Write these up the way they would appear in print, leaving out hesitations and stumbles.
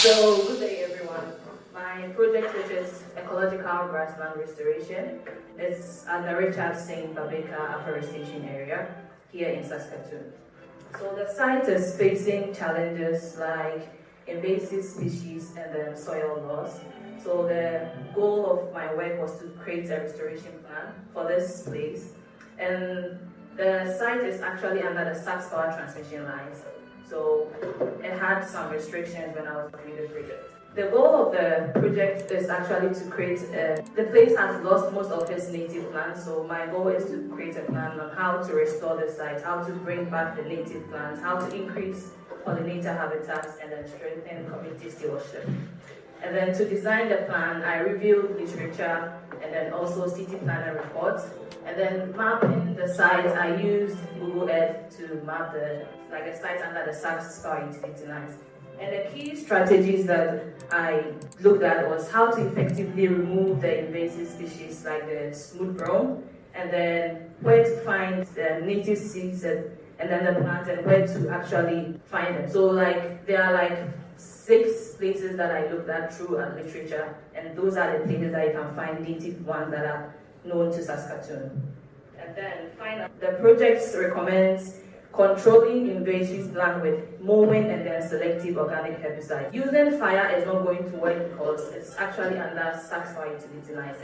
So, good day everyone. My project, which is Ecological Grassland Restoration, is at the Barbe Baker Afforestation Area here in Saskatoon. So the site is facing challenges like invasive species and then soil loss. So the goal of my work was to create a restoration plan for this place. And the site is actually under the Sask power transmission lines. So it had some restrictions when I was doing the project. The goal of the project is actually to create the place has lost most of its native plants, so my goal is to create a plan on how to restore the site, how to bring back the native plants, how to increase pollinator habitats, and then strengthen community stewardship. And then to design the plan, I reviewed literature and then also city planner reports. And then mapping the site, I used Google Earth to map the site under the Sask power utility lines. And the key strategies that I looked at was how to effectively remove the invasive species like the smooth brome, and then where to find the native seeds and then the plants, and where to actually find them. So there are 6 places that I looked at through literature, and those are the places that you can find native ones that are known to Saskatoon. And then the project recommends controlling invasive plant with mowing and then selective organic herbicide. Using fire is not going to work because it's actually under Sask power utility lines,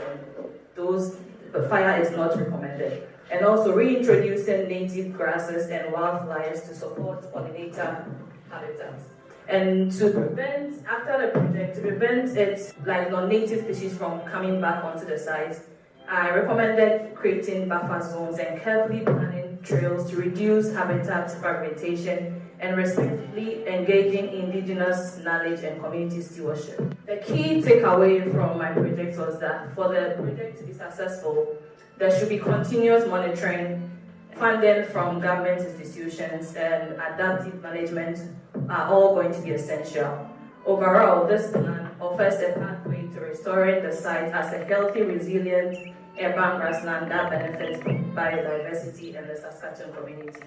and fire is not recommended. And also reintroducing native grasses and wildflowers to support pollinator habitats. And to prevent, after the project, to prevent non-native species from coming back onto the site, I recommended creating buffer zones and carefully planning trails to reduce habitat fragmentation and respectively engaging indigenous knowledge and community stewardship. The key takeaway from my project was that for the project to be successful, there should be continuous monitoring, funding from government institutions, and adaptive management are all going to be essential. Overall, this plan offers a pathway to restoring the site as a healthy, resilient urban grassland that benefits biodiversity and the Saskatoon community.